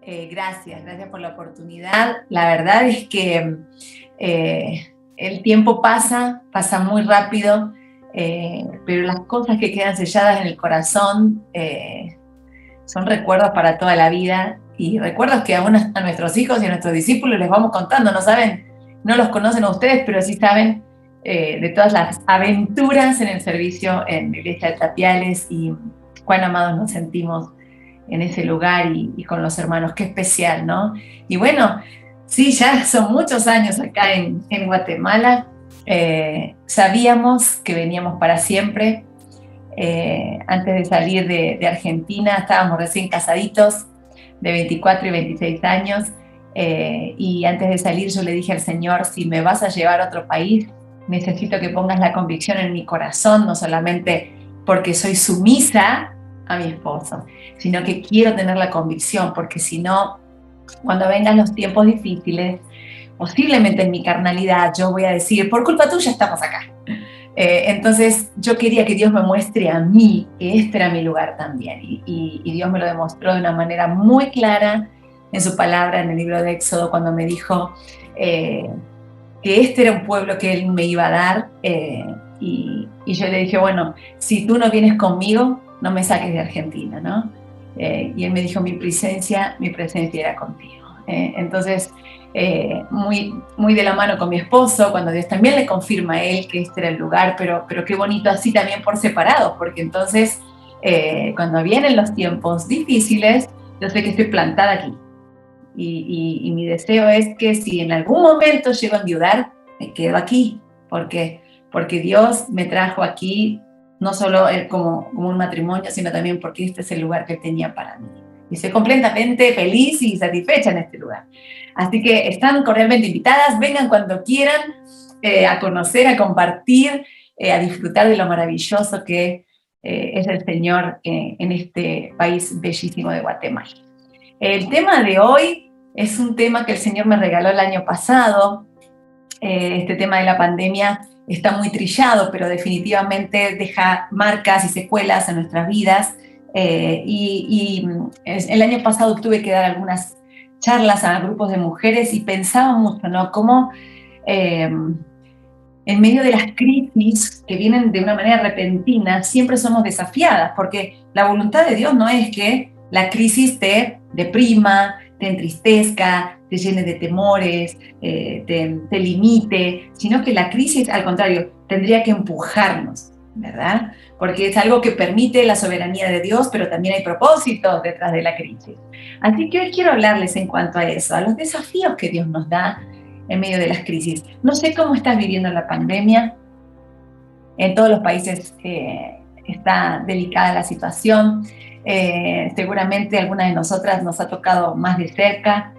Gracias por la oportunidad. La verdad es que el tiempo pasa muy rápido, pero las cosas que quedan selladas en el corazón son recuerdos para toda la vida y recuerdos que a nuestros hijos y a nuestros discípulos les vamos contando. No saben, no los conocen a ustedes, pero sí saben de todas las aventuras en el servicio en la iglesia de Tapiales y cuán amados nos sentimos en ese lugar y con los hermanos. Qué especial, ¿no? Y bueno, sí, ya son muchos años acá en Guatemala. Sabíamos que veníamos para siempre. Antes de salir de Argentina estábamos recién casaditos de 24 y 26 años, y antes de salir yo le dije al Señor: si me vas a llevar a otro país, necesito que pongas la convicción en mi corazón, no solamente porque soy sumisa a mi esposo, sino que quiero tener la convicción, porque si no, cuando vengan los tiempos difíciles, posiblemente en mi carnalidad yo voy a decir: por culpa tuya estamos acá. Entonces yo quería que Dios me muestre a mí que este era mi lugar también, y Dios me lo demostró de una manera muy clara en su palabra en el libro de Éxodo, cuando me dijo que este era un pueblo que Él me iba a dar, y yo le dije: bueno, si tú no vienes conmigo, no me saques de Argentina, ¿no? Y Él me dijo: mi presencia era contigo. Entonces, muy de la mano con mi esposo, cuando Dios también le confirma a él que este era el lugar, pero qué bonito así también por separado, porque entonces cuando vienen los tiempos difíciles, yo sé que estoy plantada aquí, y mi deseo es que si en algún momento llego a enviudar, me quedo aquí, porque Dios me trajo aquí no solo como un matrimonio, sino también porque este es el lugar que tenía para mí. Y estoy completamente feliz y satisfecha en este lugar. Así que están cordialmente invitadas, vengan cuando quieran, a conocer, a compartir, a disfrutar de lo maravilloso que es el Señor en este país bellísimo de Guatemala. El tema de hoy es un tema que el Señor me regaló el año pasado. Este tema de la pandemia está muy trillado, pero definitivamente deja marcas y secuelas en nuestras vidas. El año pasado tuve que dar algunas charlas a grupos de mujeres y pensaba mucho, ¿no? Cómo en medio de las crisis que vienen de una manera repentina, siempre somos desafiadas, porque la voluntad de Dios no es que la crisis te deprima, te entristezca, te llene de temores, te limite, sino que la crisis, al contrario, tendría que empujarnos, ¿verdad? Porque es algo que permite la soberanía de Dios, pero también hay propósitos detrás de la crisis. Así que hoy quiero hablarles en cuanto a eso, a los desafíos que Dios nos da en medio de las crisis. No sé cómo estás viviendo la pandemia. En todos los países está delicada la situación. Seguramente a alguna de nosotras nos ha tocado más de cerca,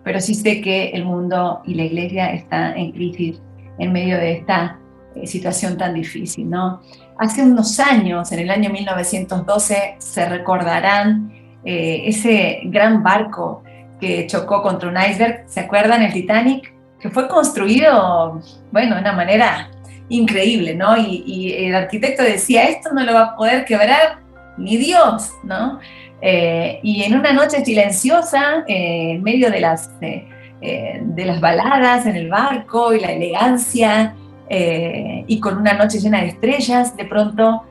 pero sí sé que el mundo y la iglesia está en crisis en medio de esta situación tan difícil, ¿no? Hace unos años, en el año 1912, se recordarán ese gran barco que chocó contra un iceberg. ¿Se acuerdan? El Titanic, que fue construido, bueno, de una manera increíble, ¿no? Y el arquitecto decía: esto no lo va a poder quebrar ni Dios, ¿no? Y en una noche silenciosa, en medio de las baladas en el barco y la elegancia, y con una noche llena de estrellas, de pronto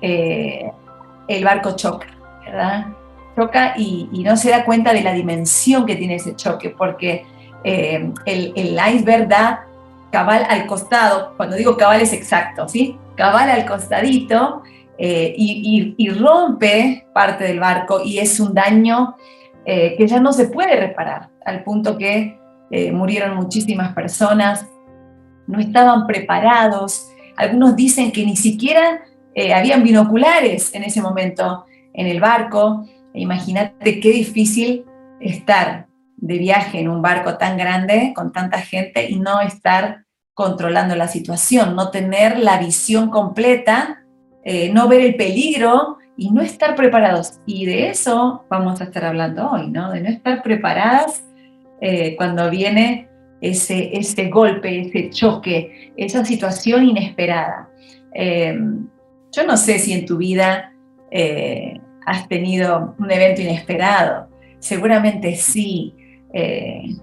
el barco choca, ¿verdad? Choca y no se da cuenta de la dimensión que tiene ese choque, porque el iceberg da cabal al costado. Cuando digo cabal es exacto, ¿sí? Cabal al costadito, y rompe parte del barco, y es un daño que ya no se puede reparar, al punto que murieron muchísimas personas. No estaban preparados. Algunos dicen que ni siquiera habían binoculares en ese momento en el barco. Imagínate qué difícil estar de viaje en un barco tan grande, con tanta gente, y no estar controlando la situación, no tener la visión completa, no ver el peligro y no estar preparados. Y de eso vamos a estar hablando hoy, ¿no? De no estar preparadas cuando viene ese golpe, ese choque, esa situación inesperada. Yo no sé si en tu vida has tenido un evento inesperado. seguramente sí,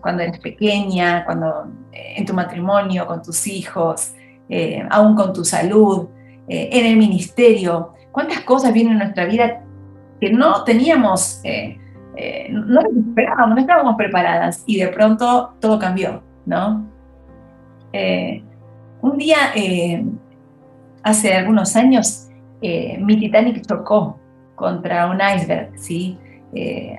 cuando eres pequeña, cuando en tu matrimonio, con tus hijos, aún con tu salud, en el ministerio. ¿Cuántas cosas vienen en nuestra vida que no teníamos, no esperábamos, no estábamos preparadas y de pronto todo cambió, ¿no? Eh, un día, hace algunos años, mi Titanic chocó contra un iceberg, ¿sí?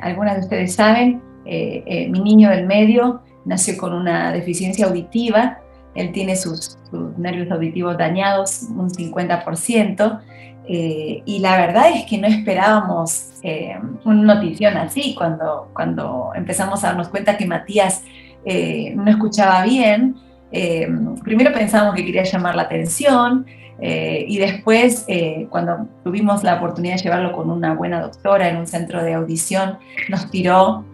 Algunas de ustedes saben, mi niño del medio nació con una deficiencia auditiva, él tiene sus nervios auditivos dañados un 50%, y la verdad es que no esperábamos una notición así cuando empezamos a darnos cuenta que Matías no escuchaba bien. Primero pensábamos que quería llamar la atención, y después, cuando tuvimos la oportunidad de llevarlo con una buena doctora en un centro de audición, nos tiró,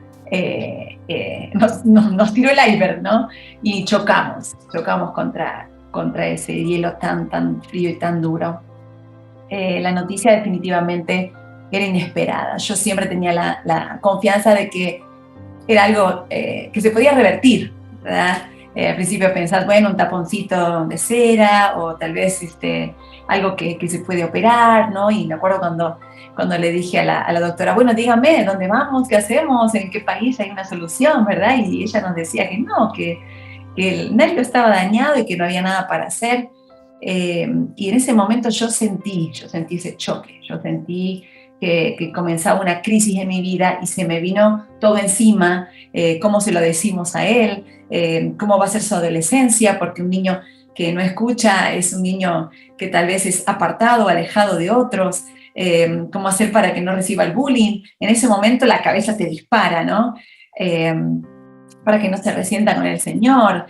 nos tiró el iceberg, ¿no? Y chocamos contra ese hielo tan frío y tan duro. La noticia definitivamente era inesperada. Yo siempre tenía la confianza de que era algo que se podía revertir, ¿verdad? Al principio pensás, bueno, un taponcito de cera o tal vez algo que se puede operar, ¿no? Y me acuerdo cuando le dije a la doctora, bueno, dígame, ¿dónde vamos? ¿Qué hacemos? ¿En qué país hay una solución? ¿Verdad? Y ella nos decía que no, que el nervio estaba dañado y que no había nada para hacer. Y en ese momento yo sentí ese choque, yo sentí que comenzaba una crisis en mi vida y se me vino todo encima. ¿Cómo se lo decimos a él? ¿Cómo va a ser su adolescencia? Porque un niño que no escucha es un niño que tal vez es apartado, alejado de otros. ¿Cómo hacer para que no reciba el bullying? En ese momento la cabeza te dispara, ¿no? Para que no se resienta con el Señor.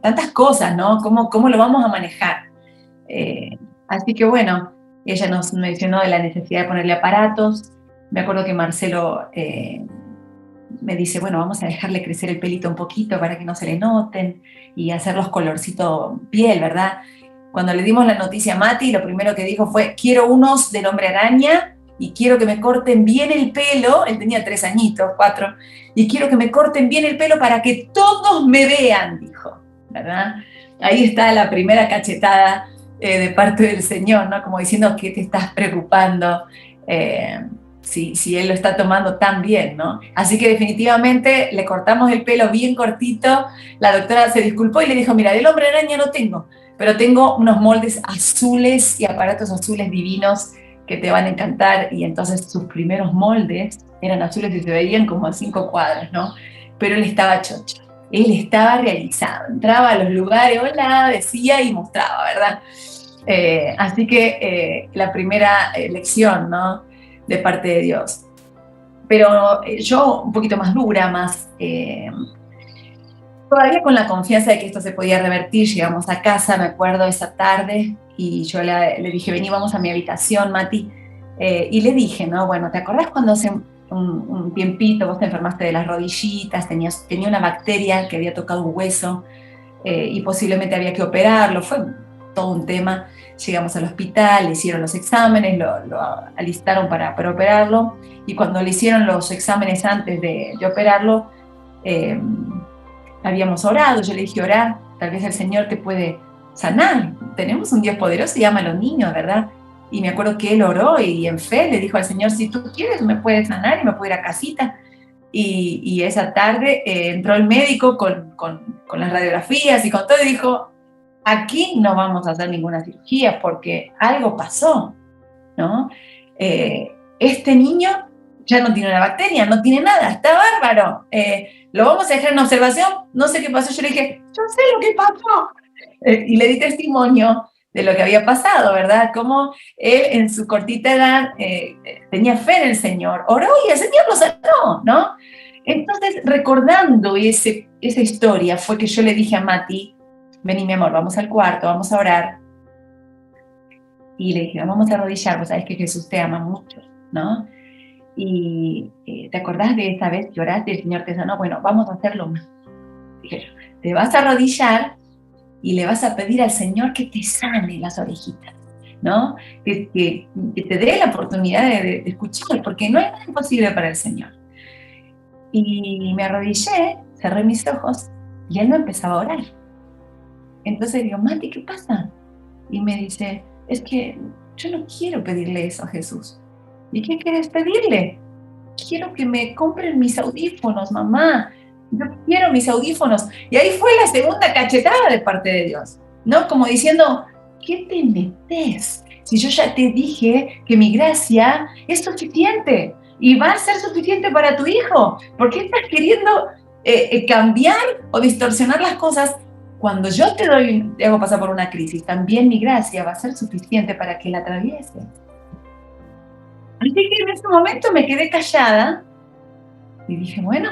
Tantas cosas, ¿no? ¿Cómo lo vamos a manejar? Así que bueno, ella nos mencionó de la necesidad de ponerle aparatos. Me acuerdo que Marcelo me dice, bueno, vamos a dejarle crecer el pelito un poquito para que no se le noten y hacerlos colorcito piel, ¿verdad? Cuando le dimos la noticia a Mati, lo primero que dijo fue, quiero unos del Hombre Araña y quiero que me corten bien el pelo. Él tenía 3 añitos, 4, y quiero que me corten bien el pelo para que todos me vean, dijo, ¿verdad? Ahí está la primera cachetada de parte del Señor, ¿no? Como diciendo que te estás preocupando, si Él lo está tomando tan bien, ¿no? Así que definitivamente le cortamos el pelo bien cortito. La doctora se disculpó y le dijo, mira, del Hombre Araña no tengo, pero tengo unos moldes azules y aparatos azules divinos que te van a encantar. Y entonces sus primeros moldes eran azules y se veían como a 5 cuadras, ¿no? Pero él estaba chocho, él estaba realizado, entraba a los lugares, hola, decía y mostraba, ¿verdad? Así que la primera lección, ¿no? De parte de Dios. Pero yo un poquito más dura, todavía con la confianza de que esto se podía revertir, llegamos a casa, me acuerdo esa tarde, y yo le dije, vení, vamos a mi habitación, Mati, y le dije, ¿no? Bueno, ¿te acordás cuando hace un tiempito vos te enfermaste de las rodillitas, tenía una bacteria que había tocado un hueso y posiblemente había que operarlo? Fue todo un tema. Llegamos al hospital, le hicieron los exámenes, lo alistaron para operarlo, y cuando le hicieron los exámenes antes de operarlo, habíamos orado. Yo le dije, orar, tal vez el Señor te puede sanar. Tenemos un Dios poderoso y ama a los niños, ¿verdad? Y me acuerdo que él oró y en fe le dijo al Señor, si tú quieres me puedes sanar y me puedo ir a casita. Y esa tarde entró el médico con las radiografías y con todo y dijo, aquí no vamos a hacer ninguna cirugía porque algo pasó, ¿no? Este niño ya no tiene una bacteria, no tiene nada, está bárbaro. Lo vamos a dejar en observación, no sé qué pasó. Yo le dije, yo sé lo que pasó. Y le di testimonio de lo que había pasado, ¿verdad? Cómo él en su cortita edad tenía fe en el Señor, oró y el Señor lo sanó, ¿no? Entonces, recordando esa historia, fue que yo le dije a Mati, vení mi amor, vamos al cuarto, vamos a orar. Y le dije, vamos a arrodillar, vos sabés que Jesús te ama mucho, ¿no? Y ¿te acordás de esa vez que oraste y el Señor te sanó? Bueno, vamos a hacerlo más. Dije yo, te vas a arrodillar y le vas a pedir al Señor que te sane las orejitas, ¿no? Que te dé la oportunidad de escuchar, porque no hay nada imposible para el Señor. Y me arrodillé, cerré mis ojos y él no empezaba a orar. Entonces digo, Mati, ¿qué pasa? Y me dice, es que yo no quiero pedirle eso a Jesús. ¿Y qué quieres pedirle? Quiero que me compren mis audífonos, mamá. Yo quiero mis audífonos. Y ahí fue la segunda cachetada de parte de Dios, ¿no? Como diciendo, ¿qué te metes? Si yo ya te dije que mi gracia es suficiente y va a ser suficiente para tu hijo. ¿Por qué estás queriendo cambiar o distorsionar las cosas? Cuando yo te hago pasar por una crisis, también mi gracia va a ser suficiente para que la atravieses. Así que en ese momento me quedé callada y dije, bueno,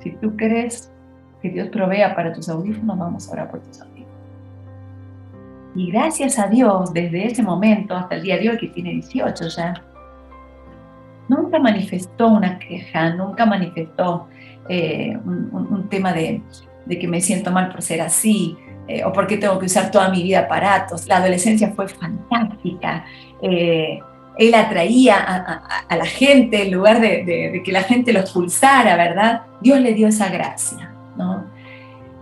si tú crees que Dios provea para tus audífonos, vamos a orar por tus audífonos. Y gracias a Dios, desde ese momento hasta el día de hoy, que tiene 18 ya, nunca manifestó una queja, nunca manifestó un tema de que me siento mal por ser así, o porque tengo que usar toda mi vida aparatos. La adolescencia fue fantástica. Él atraía a la gente en lugar de que la gente lo expulsara, ¿verdad? Dios le dio esa gracia, ¿no?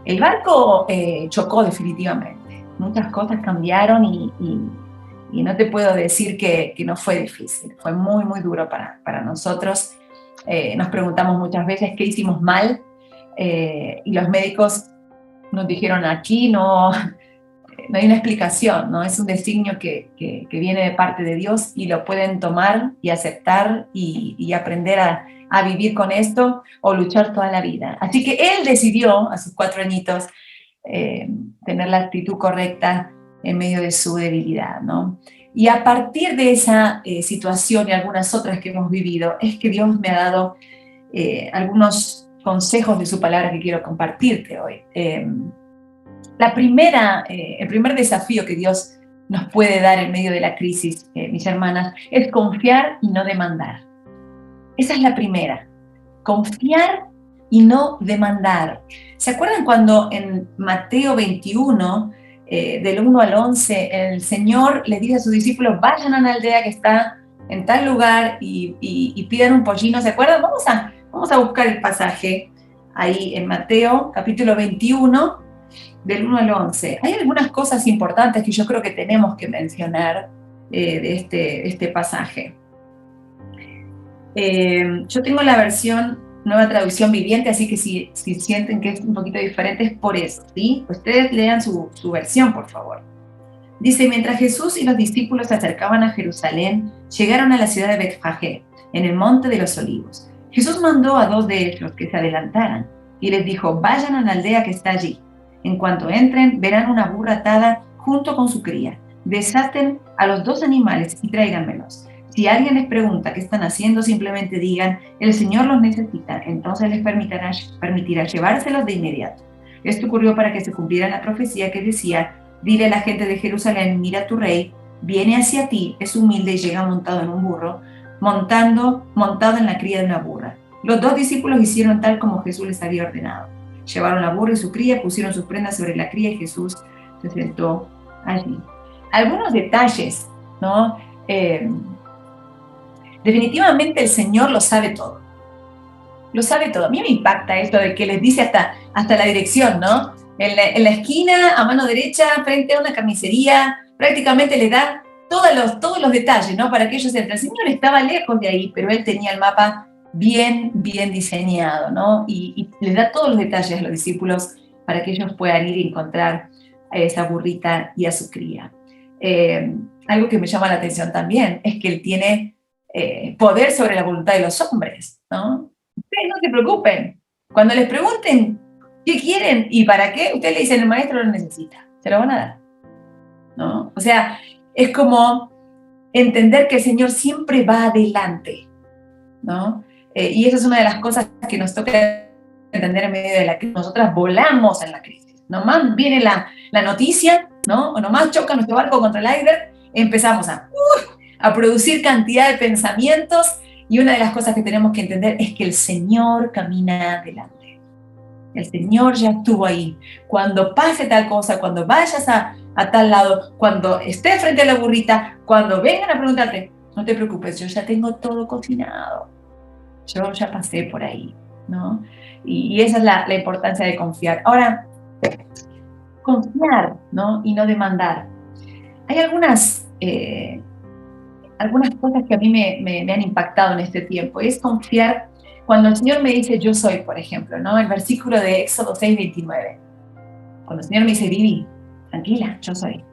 El barco chocó definitivamente. Muchas cosas cambiaron y no te puedo decir que no fue difícil. Fue muy, muy duro para nosotros. Nos preguntamos muchas veces qué hicimos mal y los médicos nos dijeron aquí no hay una explicación, ¿no? Es un designio que viene de parte de Dios y lo pueden tomar y aceptar y aprender a vivir con esto o luchar toda la vida. Así que él decidió a sus 4 añitos tener la actitud correcta en medio de su debilidad, ¿no? Y a partir de esa situación y algunas otras que hemos vivido, es que Dios me ha dado algunos consejos de su palabra que quiero compartirte hoy. El primer desafío que Dios nos puede dar en medio de la crisis, mis hermanas, es confiar y no demandar. Esa es la primera. Confiar y no demandar. ¿Se acuerdan cuando en Mateo 21, del 1 al 11, el Señor les dice a sus discípulos, vayan a una aldea que está en tal lugar y pidan un pollino? ¿Se acuerdan? Vamos a buscar el pasaje ahí en Mateo, capítulo 21, del 1 al 11. Hay algunas cosas importantes que yo creo que tenemos que mencionar de este pasaje. Yo tengo la versión Nueva Traducción Viviente, así que si sienten que es un poquito diferente es por eso, ¿sí? Ustedes lean su versión, por favor. Dice, mientras Jesús y los discípulos se acercaban a Jerusalén, llegaron a la ciudad de Betfagé, en el monte de los Olivos. Jesús mandó a 2 de ellos que se adelantaran y les dijo, vayan a la aldea que está allí. En cuanto entren, verán una burra atada junto con su cría. Desaten a los 2 animales y tráiganmelos. Si alguien les pregunta qué están haciendo, simplemente digan, el Señor los necesita, entonces les permitirá llevárselos de inmediato. Esto ocurrió para que se cumpliera la profecía que decía, dile a la gente de Jerusalén, mira tu rey, viene hacia ti, es humilde y llega montado en un burro, montado en la cría de una burra. Los 2 discípulos hicieron tal como Jesús les había ordenado. Llevaron la burra y su cría, pusieron sus prendas sobre la cría y Jesús se sentó allí. Algunos detalles, ¿no? Definitivamente el Señor lo sabe todo. Lo sabe todo. A mí me impacta esto de que les dice hasta la dirección, ¿no? En la esquina, a mano derecha, frente a una carnicería, prácticamente les da todos los detalles, ¿no? Para que ellos entren. El Señor estaba lejos de ahí, pero Él tenía el mapa bien diseñado, ¿no? Y les da todos los detalles a los discípulos para que ellos puedan ir y encontrar a esa burrita y a su cría. Algo que me llama la atención también es que Él tiene poder sobre la voluntad de los hombres, ¿no? Ustedes no se preocupen. Cuando les pregunten qué quieren y para qué, ustedes le dicen, el maestro lo necesita, se lo van a dar, ¿no? O sea, es como entender que el Señor siempre va adelante, ¿no? Y esa es una de las cosas que nos toca entender en medio de la crisis. Nosotras volamos en la crisis. Nomás viene la noticia, ¿no? O nomás choca nuestro barco contra el iceberg, empezamos a producir cantidad de pensamientos, y una de las cosas que tenemos que entender es que el Señor camina adelante. El Señor ya estuvo ahí. Cuando pase tal cosa, cuando vayas a tal lado, cuando estés frente a la burrita, cuando vengan a preguntarte, no te preocupes, yo ya tengo todo cocinado. Yo ya pasé por ahí, ¿no? Y esa es la importancia de confiar. Ahora, confiar, ¿no? Y no demandar. Hay algunas cosas que a mí me han impactado en este tiempo. Y es confiar cuando el Señor me dice yo soy, por ejemplo, ¿no? El versículo de Éxodo 6:29. Cuando el Señor me dice, Vivi, tranquila, yo soy,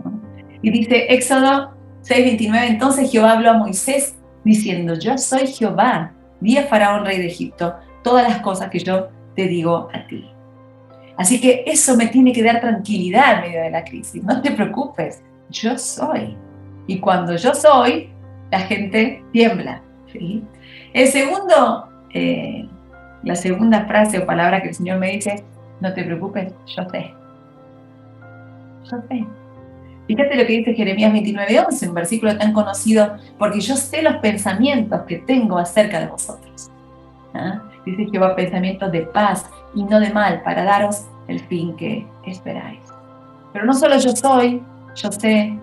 ¿no? Y dice Éxodo 6:29, entonces Jehová habló a Moisés diciendo, yo soy Jehová, di a Faraón, rey de Egipto, todas las cosas que yo te digo a ti. Así que eso me tiene que dar tranquilidad en medio de la crisis. No te preocupes, yo soy. Y cuando yo soy, la gente tiembla, ¿sí? El segundo, la segunda frase o palabra que el Señor me dice, no te preocupes, yo sé. Yo sé. Fíjate lo que dice Jeremías 29:11, un versículo tan conocido, porque yo sé los pensamientos que tengo acerca de vosotros. ¿Ah? Dice Jehová, pensamientos de paz y no de mal, para daros el fin que esperáis. Pero no solo yo soy, yo sé,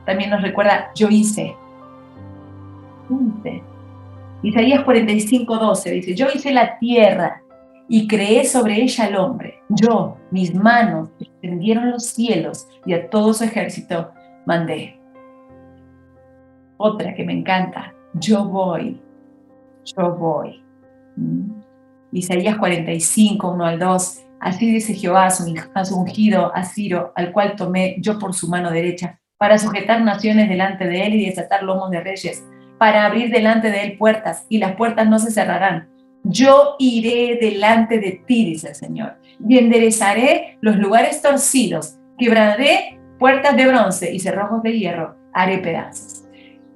también nos recuerda, yo hice. Isaías 45:12 dice, yo hice la tierra y creé sobre ella al hombre. Yo, mis manos, extendieron los cielos y a todo su ejército mandé. Otra que me encanta, yo voy. Isaías 45:1-2, así dice Jehová a su ungido, a Ciro, al cual tomé yo por su mano derecha, para sujetar naciones delante de él y desatar lomos de reyes, para abrir delante de él puertas, y las puertas no se cerrarán. Yo iré delante de ti, dice el Señor, y enderezaré los lugares torcidos, quebraré puertas de bronce y cerrojos de hierro, haré pedazos.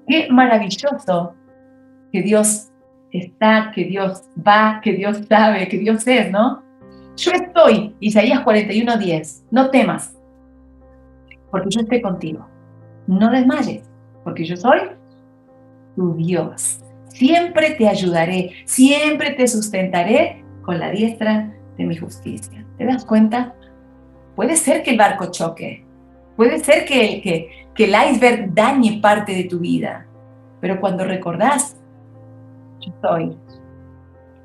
Qué maravilloso que Dios está, que Dios va, que Dios sabe, que Dios es, ¿no? Yo estoy, Isaías 41:10, no temas, porque yo estoy contigo. No desmayes, porque yo soy tu Dios. Siempre te ayudaré, siempre te sustentaré con la diestra de mi justicia. ¿Te das cuenta? Puede ser que el barco choque, puede ser que el iceberg dañe parte de tu vida, pero cuando recordás, yo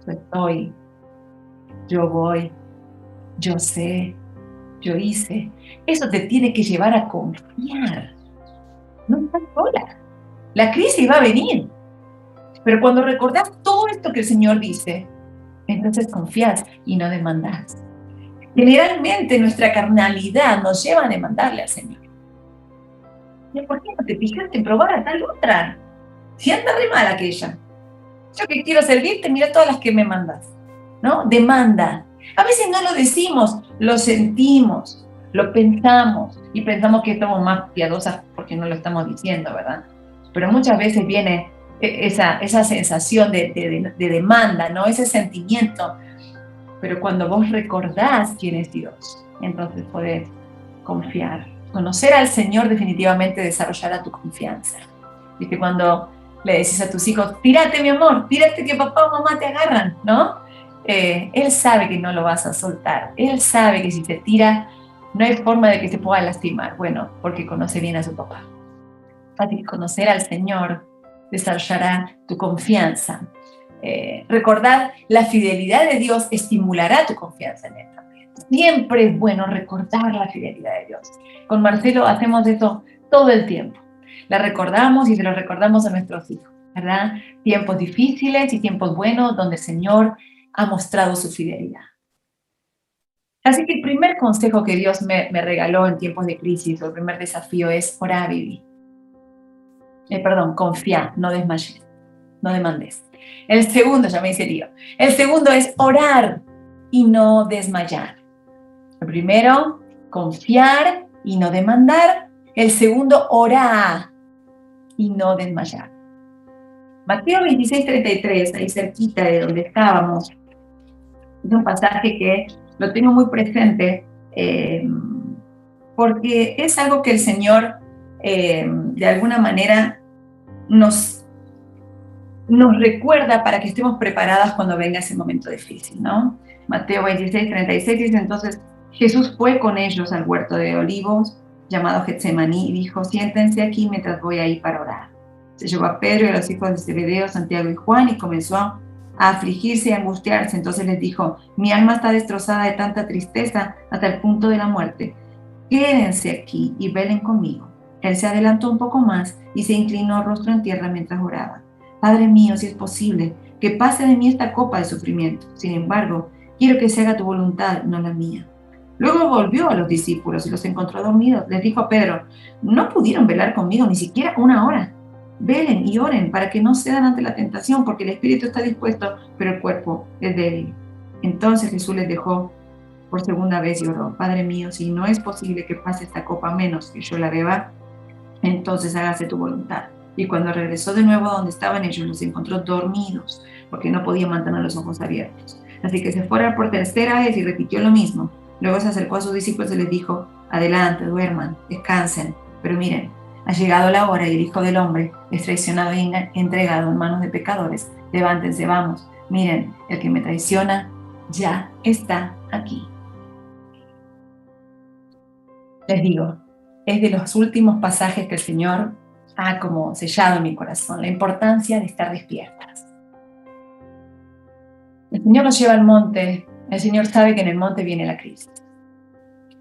estoy, yo voy, yo sé, yo hice, eso te tiene que llevar a confiar. No estás sola. La crisis va a venir. Pero cuando recordás todo esto que el Señor dice, entonces confías y no demandás. Generalmente nuestra carnalidad nos lleva a demandarle al Señor. ¿Y por qué no te fijaste en probar a tal otra? Si anda re mal aquella. Yo que quiero servirte, mira todas las que me mandas, ¿no? Demanda. A veces no lo decimos, lo sentimos, lo pensamos y pensamos que estamos más piadosas porque no lo estamos diciendo, ¿verdad? Pero muchas veces viene esa sensación de demanda, ¿no? Ese sentimiento. Pero cuando vos recordás quién es Dios, entonces podés confiar. Conocer al Señor definitivamente desarrollará tu confianza. ¿Viste? Cuando le decís a tus hijos, tírate mi amor, tírate que papá o mamá te agarran, ¿no? Él sabe que no lo vas a soltar, él sabe que si te tira no hay forma de que te pueda lastimar, bueno, porque conoce bien a su papá. Así que conocer al Señor desarrollará tu confianza. Recordad, la fidelidad de Dios estimulará tu confianza en Él también. Siempre es bueno recordar la fidelidad de Dios. Con Marcelo hacemos eso todo el tiempo. La recordamos y se lo recordamos a nuestros hijos, ¿verdad? Tiempos difíciles y tiempos buenos donde el Señor ha mostrado su fidelidad. Así que el primer consejo que Dios me regaló en tiempos de crisis, o el primer desafío es orar, Vivi. Confía, no desmayes, no demandes. El segundo, ya me hice lío. El segundo es orar y no desmayar. El primero, confiar y no demandar. El segundo, orar y no desmayar. Mateo 26:33, ahí cerquita de donde estábamos, es un pasaje que lo tengo muy presente porque es algo que el Señor de alguna manera nos recuerda para que estemos preparadas cuando venga ese momento difícil, ¿no? Mateo 26:36 dice, entonces Jesús fue con ellos al huerto de olivos, llamado Getsemaní, y dijo, siéntense aquí mientras voy a ir para orar. Se llevó a Pedro y a los hijos de Zebedeo, Santiago y Juan, y comenzó a a afligirse y angustiarse. Entonces les dijo: mi alma está destrozada de tanta tristeza hasta el punto de la muerte. Quédense aquí y velen conmigo. Él se adelantó un poco más y se inclinó rostro en tierra mientras oraba. Padre mío, si es posible, que pase de mí esta copa de sufrimiento. Sin embargo, quiero que se haga tu voluntad, no la mía. Luego volvió a los discípulos y los encontró dormidos. Les dijo a Pedro: no pudieron velar conmigo ni siquiera una hora. Velen y oren para que no cedan ante la tentación, porque el espíritu está dispuesto, pero el cuerpo es débil. Entonces Jesús les dejó por segunda vez y oró: Padre mío, si no es posible que pase esta copa menos que yo la beba, entonces hágase tu voluntad. Y cuando regresó de nuevo a donde estaban ellos, los encontró dormidos, porque no podían mantener los ojos abiertos. Así que se fueron por tercera vez y repitió lo mismo. Luego se acercó a sus discípulos y les dijo: adelante, duerman, descansen. Pero miren, ha llegado la hora y el Hijo del Hombre es traicionado y entregado en manos de pecadores. Levántense, vamos. Miren, el que me traiciona ya está aquí. Les digo, es de los últimos pasajes que el Señor ha como sellado en mi corazón, la importancia de estar despiertas. El Señor nos lleva al monte, el Señor sabe que en el monte viene la crisis.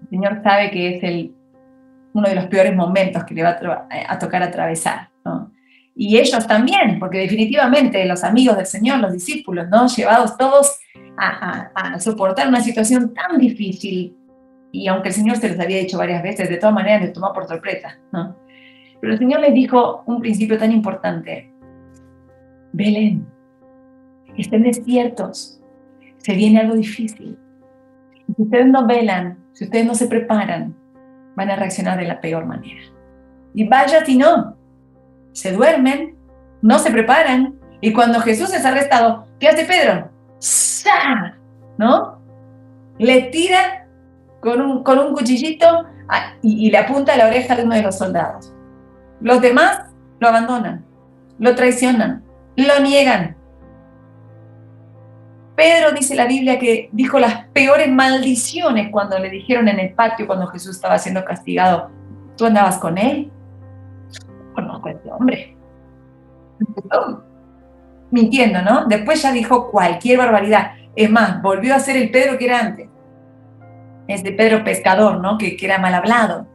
El Señor sabe que es uno de los peores momentos que le va a tocar atravesar, ¿no? Y ellos también, porque definitivamente los amigos del Señor, los discípulos, ¿no? Llevados todos a soportar una situación tan difícil, y aunque el Señor se los había dicho varias veces, de todas maneras les tomó por sorpresa, ¿no? Pero el Señor les dijo un principio tan importante: velen, estén despiertos, se viene algo difícil. Si ustedes no velan, si ustedes no se preparan, van a reaccionar de la peor manera. Y vaya si no, se duermen, no se preparan, y cuando Jesús es arrestado, ¿qué hace Pedro? ¡Sah! ¿No? Le tira con un cuchillito y le apunta a la oreja de uno de los soldados. Los demás lo abandonan, lo traicionan, lo niegan. Pedro, dice la Biblia, que dijo las peores maldiciones cuando le dijeron en el patio, cuando Jesús estaba siendo castigado: ¿tú andabas con él? Conozco a este hombre. Mintiendo, ¿no? Después ya dijo cualquier barbaridad. Es más, volvió a ser el Pedro que era antes. Este Pedro pescador, ¿no? Que era mal hablado.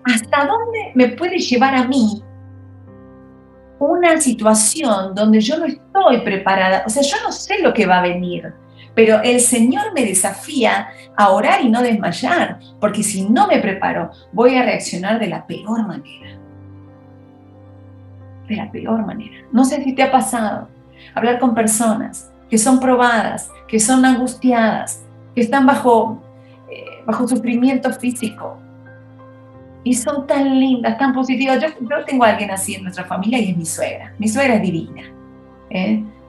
¿Hasta dónde me puede llevar a mí una situación donde yo no estoy preparada? O sea, yo no sé lo que va a venir, pero el Señor me desafía a orar y no desmayar, porque si no me preparo, voy a reaccionar de la peor manera. De la peor manera. No sé si te ha pasado hablar con personas que son probadas, que son angustiadas, que están bajo sufrimiento físico, y son tan lindas, tan positivas. Yo tengo a alguien así en nuestra familia y es mi suegra. Mi suegra es divina.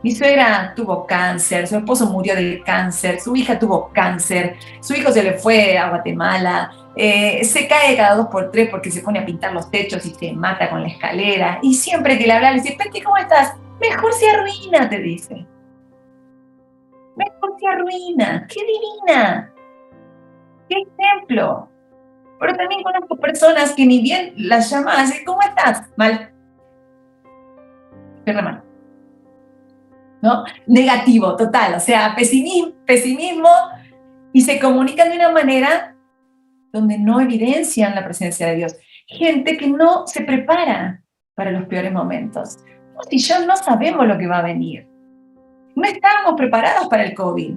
Mi suegra tuvo cáncer, su esposo murió del cáncer, su hija tuvo cáncer, su hijo se le fue a Guatemala, se cae cada 2 por 3 porque se pone a pintar los techos y se mata con la escalera. Y siempre que le habla, le dice: Peti, ¿cómo estás? Mejor se arruina, te dice. Mejor se arruina. ¡Qué divina! ¡Qué ejemplo! Pero también conozco personas que ni bien las llamas, ¿cómo estás? Mal. Pero mal. ¿No? Negativo, total, o sea, pesimismo, y se comunican de una manera donde no evidencian la presencia de Dios. Gente que no se prepara para los peores momentos. Si ya no sabemos lo que va a venir. No estábamos preparados para el COVID.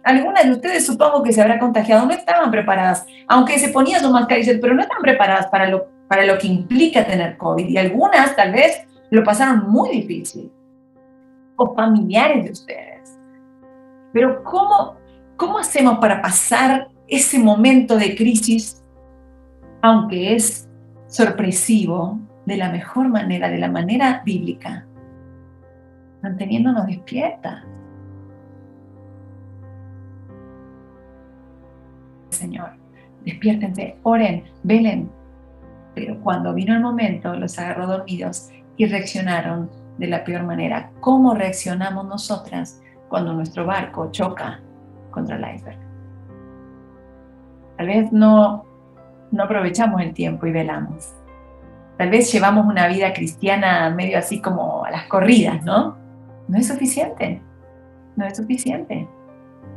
Algunas de ustedes supongo que se habrá contagiado, no estaban preparadas, aunque se ponían su mascarilla, pero no están preparadas para lo que implica tener COVID, y algunas tal vez lo pasaron muy difícil, o familiares de ustedes. Pero ¿cómo hacemos para pasar ese momento de crisis, aunque es sorpresivo, de la mejor manera, de la manera bíblica? Manteniéndonos despiertas. Señor, despiértense, oren, velen. Pero cuando vino el momento, los agarró dormidos y reaccionaron de la peor manera. ¿Cómo reaccionamos nosotras cuando nuestro barco choca contra el iceberg? Tal vez no aprovechamos el tiempo y velamos. Tal vez llevamos una vida cristiana medio así como a las corridas, ¿no? No es suficiente, no es suficiente.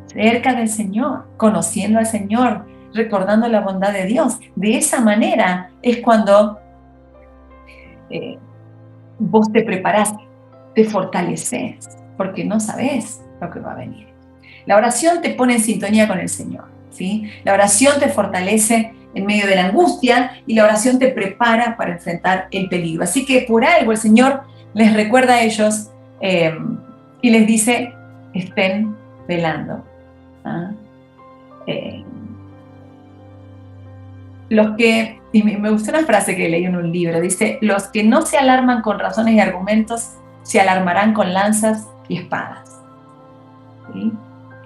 Cerca del Señor, conociendo al Señor, recordando la bondad de Dios. De esa manera es cuando vos te preparás, te fortaleces, porque no sabés lo que va a venir. La oración te pone en sintonía con el Señor, ¿sí? La oración te fortalece en medio de la angustia y la oración te prepara para enfrentar el peligro. Así que por algo el Señor les recuerda a ellos y les dice, estén velando. ¿Ah? Y me gustó una frase que leí en un libro, dice, los que no se alarman con razones y argumentos, se alarmarán con lanzas y espadas. ¿Sí?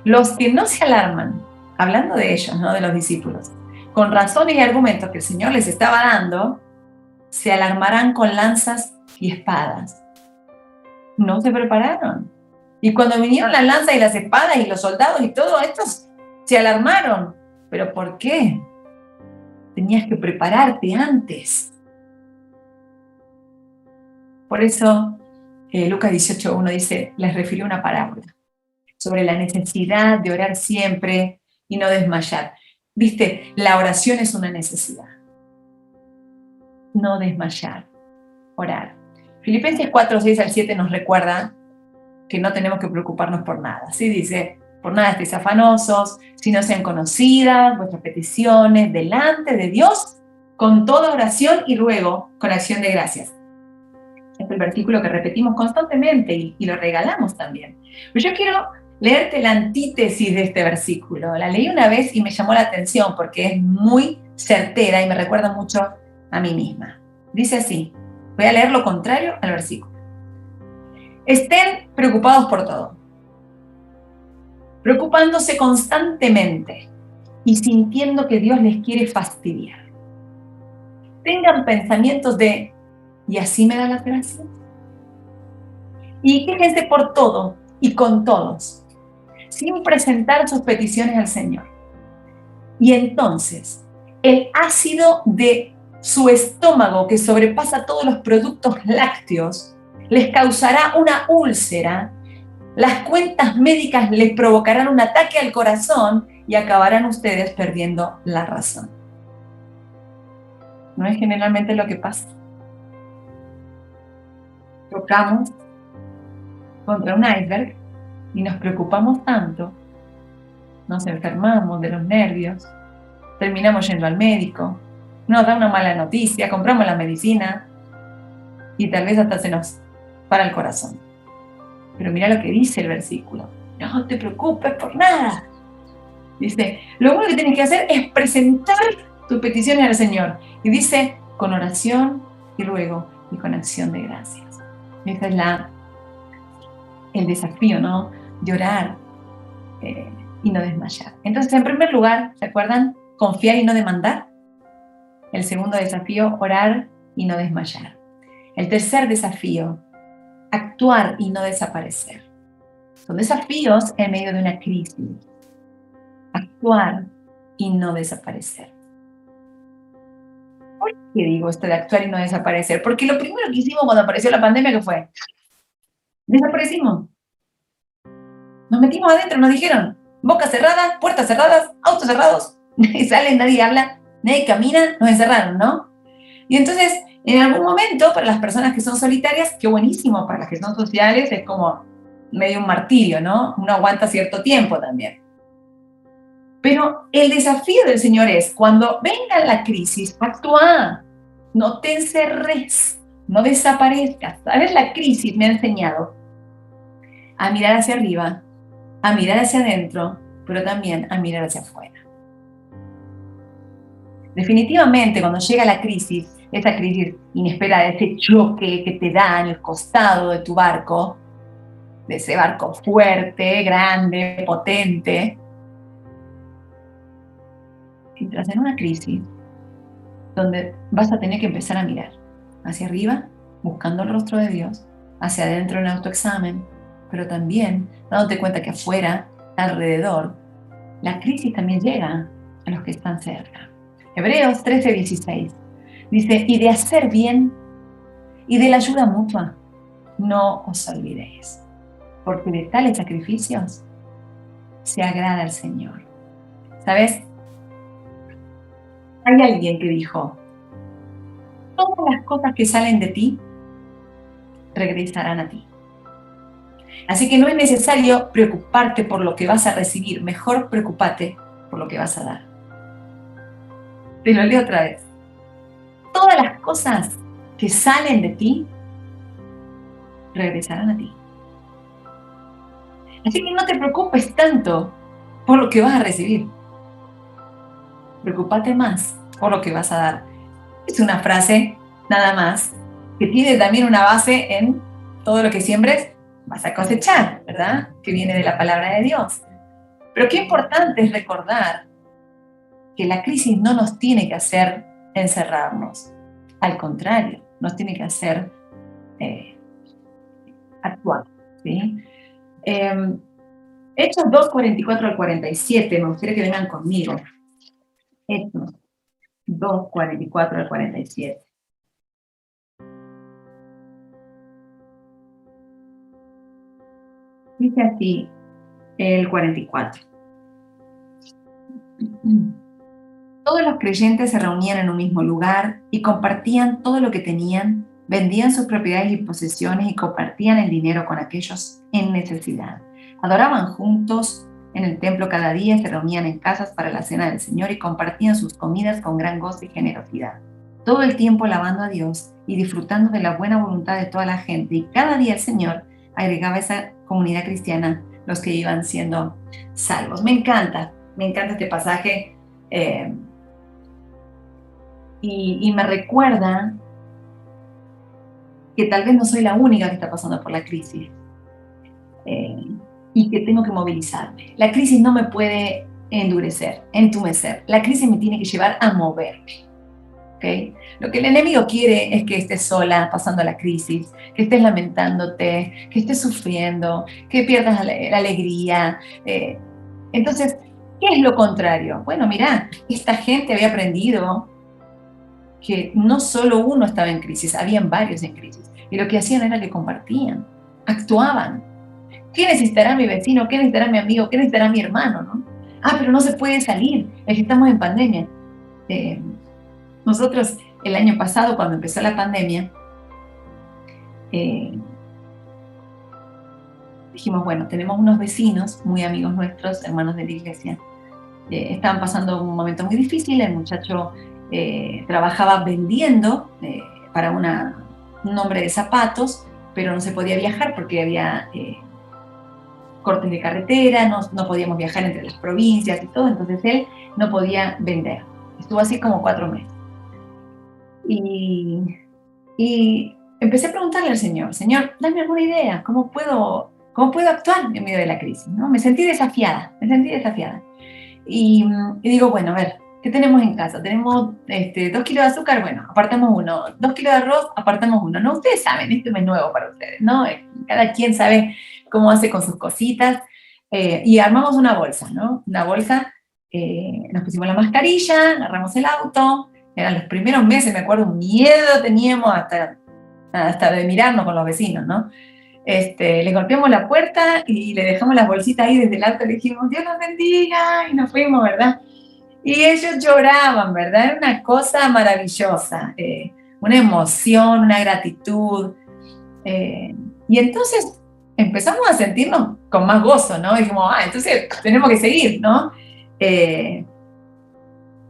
Los que no se alarman, hablando de ellos, no de los discípulos, con razones y argumentos que el Señor les estaba dando, se alarmarán con lanzas y espadas. No se prepararon. Y cuando vinieron las lanzas y las espadas y los soldados y todo, estos se alarmaron. ¿Pero por qué? Tenías que prepararte antes. Por eso, Lucas 18:1 dice, les refirió una parábola sobre la necesidad de orar siempre y no desmayar. Viste, la oración es una necesidad. No desmayar, orar. Filipenses 4:6-7 nos recuerda que no tenemos que preocuparnos por nada. ¿Sí? Dice, por nada estéis afanosos, si no sean conocidas vuestras peticiones delante de Dios, con toda oración y ruego, con acción de gracias. Es el versículo que repetimos constantemente y lo regalamos también. Pero yo quiero leerte la antítesis de este versículo. La leí una vez y me llamó la atención porque es muy certera y me recuerda mucho a mí misma. Dice así, voy a leer lo contrario al versículo. Estén preocupados por todo, preocupándose constantemente y sintiendo que Dios les quiere fastidiar. Tengan pensamientos de, ¿y así me da las gracias? Y quéjense por todo y con todos, sin presentar sus peticiones al Señor. Y entonces, el ácido de su estómago, que sobrepasa todos los productos lácteos, les causará una úlcera, las cuentas médicas les provocarán un ataque al corazón y acabarán ustedes perdiendo la razón. ¿No es generalmente lo que pasa? Chocamos contra un iceberg y nos preocupamos tanto, nos enfermamos de los nervios, terminamos yendo al médico, nos da una mala noticia, compramos la medicina y tal vez hasta se nos para el corazón. Pero mira lo que dice el versículo. No te preocupes por nada. Dice, lo único que tienes que hacer es presentar tus peticiones al Señor. Y dice, con oración y ruego y con acción de gracias. Ese es el desafío, ¿no? De orar y no desmayar. Entonces, en primer lugar, ¿se acuerdan? Confiar y no demandar. El segundo desafío, orar y no desmayar. El tercer desafío, actuar y no desaparecer. Son desafíos en medio de una crisis. Actuar y no desaparecer. ¿Por qué digo esto de actuar y no desaparecer? Porque lo primero que hicimos cuando apareció la pandemia, ¿qué fue? Desaparecimos. Nos metimos adentro, nos dijeron, bocas cerradas, puertas cerradas, autos cerrados, nadie sale, nadie habla, nadie camina, nos encerraron, ¿no? Y entonces, en algún momento, para las personas que son solitarias, qué buenísimo, para las que son sociales es como medio un martirio, ¿no? Uno aguanta cierto tiempo también. Pero el desafío del Señor es, cuando venga la crisis, actúa, no te encerres, no desaparezcas. ¿Sabes? La crisis me ha enseñado a mirar hacia arriba, a mirar hacia adentro, pero también a mirar hacia afuera. Definitivamente, cuando llega la crisis, esa crisis inesperada, ese choque que te da en el costado de tu barco, de ese barco fuerte, grande, potente, entras en una crisis donde vas a tener que empezar a mirar hacia arriba, buscando el rostro de Dios, hacia adentro en autoexamen, pero también dándote cuenta que afuera, alrededor, la crisis también llega a los que están cerca. Hebreos 13:16 dice, y de hacer bien y de la ayuda mutua, no os olvidéis. porque de tales sacrificios se agrada al Señor. ¿Sabes? Hay alguien que dijo, todas las cosas que salen de ti regresarán a ti. Así que no es necesario preocuparte por lo que vas a recibir, mejor preocúpate por lo que vas a dar. Te lo leo otra vez. Todas las cosas que salen de ti regresarán a ti. Así que no te preocupes tanto por lo que vas a recibir. Preocúpate más por lo que vas a dar. Es una frase, nada más, que tiene también una base en todo lo que siembres vas a cosechar, ¿verdad? Que viene de la palabra de Dios. Pero qué importante es recordar que la crisis no nos tiene que hacer encerrarnos. Al contrario, nos tiene que hacer actuar, ¿sí? Hechos 2, 44 al 47, me gustaría que vengan conmigo. Hechos 2, 44 al 47. Dice así el 44. Todos los creyentes se reunían en un mismo lugar y compartían todo lo que tenían, vendían sus propiedades y posesiones y compartían el dinero con aquellos en necesidad. Adoraban juntos en el templo cada día, se reunían en casas para la cena del Señor y compartían sus comidas con gran gozo y generosidad. Todo el tiempo alabando a Dios y disfrutando de la buena voluntad de toda la gente. Y cada día el Señor agregaba a esa comunidad cristiana los que iban siendo salvos. Me encanta este pasaje. Y me recuerda que tal vez no soy la única que está pasando por la crisis y que tengo que movilizarme. La crisis no me puede entumecer. La crisis me tiene que llevar a moverme. ¿Okay? Lo que el enemigo quiere es que estés sola pasando la crisis, que estés lamentándote, que estés sufriendo, que pierdas la alegría. Entonces, ¿qué es lo contrario? Bueno, mirá, esta gente había aprendido que no solo uno estaba en crisis, habían varios en crisis. Y lo que hacían era que compartían, actuaban. ¿Qué necesitará mi vecino? ¿Qué necesitará mi amigo? ¿Qué necesitará mi hermano? ¿No? Pero no se puede salir, es que estamos en pandemia. Nosotros el año pasado, cuando empezó la pandemia, dijimos, bueno, tenemos unos vecinos, muy amigos nuestros, hermanos de la iglesia, estaban pasando un momento muy difícil. El muchacho trabajaba vendiendo para un nombre de zapatos, pero no se podía viajar porque había cortes de carretera, no podíamos viajar entre las provincias y todo, entonces él no podía vender. Estuvo así como 4 meses. Y empecé a preguntarle al Señor, dame alguna idea, ¿cómo puedo actuar en medio de la crisis? ¿No? Me sentí desafiada. Y digo, bueno, a ver, ¿qué tenemos en casa? Tenemos 2 kilos de azúcar, bueno, apartamos uno. 2 kilos de arroz, apartamos uno. No, ustedes saben, esto es nuevo para ustedes, ¿no? Cada quien sabe cómo hace con sus cositas. Y armamos una bolsa, ¿no? Una bolsa, nos pusimos la mascarilla, agarramos el auto. Eran los primeros meses, me acuerdo, un miedo teníamos hasta de mirarnos con los vecinos, ¿no? Le golpeamos la puerta y le dejamos las bolsitas ahí desde el alto, le dijimos, Dios los bendiga, y nos fuimos, ¿verdad? Y ellos lloraban, ¿verdad? Era una cosa maravillosa, una emoción, una gratitud. Y entonces empezamos a sentirnos con más gozo, ¿no? Y dijimos, entonces tenemos que seguir, ¿no?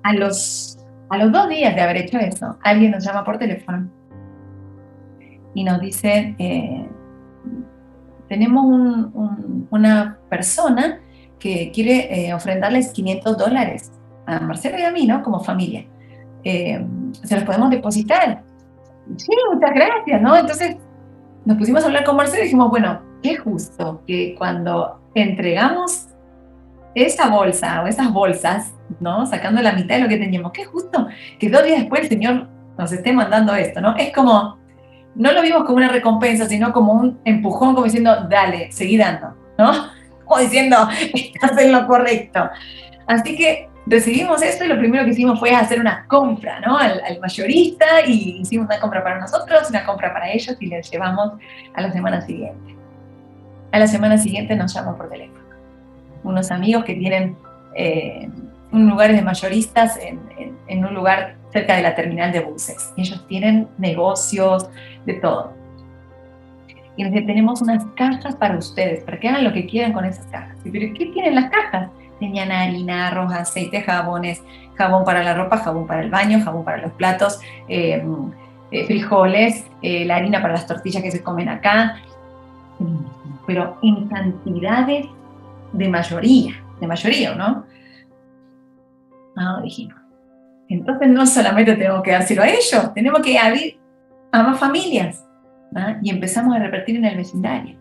A los 2 días de haber hecho eso, alguien nos llama por teléfono y nos dice, tenemos una persona que quiere ofrendarles $500 a Marcelo y a mí, ¿no? Como familia. ¿Se los podemos depositar? Sí, muchas gracias, ¿no? Entonces nos pusimos a hablar con Marcelo y dijimos, bueno, qué justo que cuando entregamos esa bolsa o esas bolsas, ¿no? Sacando la mitad de lo que teníamos, qué justo que 2 días después el Señor nos esté mandando esto, ¿no? Es como, no lo vimos como una recompensa, sino como un empujón, como diciendo, dale, seguí dando, ¿no? Como diciendo, estás en lo correcto. Así que recibimos esto y lo primero que hicimos fue hacer una compra, ¿no? Al mayorista, y hicimos una compra para nosotros, una compra para ellos y les llevamos a la semana siguiente. A la semana siguiente nos llaman por teléfono. Unos amigos que tienen un lugar de mayoristas en un lugar cerca de la terminal de buses. Ellos tienen negocios, de todo. Y nos dicen, tenemos unas cajas para ustedes, para que hagan lo que quieran con esas cajas. ¿Pero qué tienen las cajas? Tenían harina, arroz, aceite, jabones, jabón para la ropa, jabón para el baño, jabón para los platos, frijoles, la harina para las tortillas que se comen acá, pero en cantidades de mayoría, ¿no? No, dijimos. Entonces no solamente tenemos que dárselo a ellos, tenemos que abrir a más familias. ¿no? Y empezamos a repartir en el vecindario.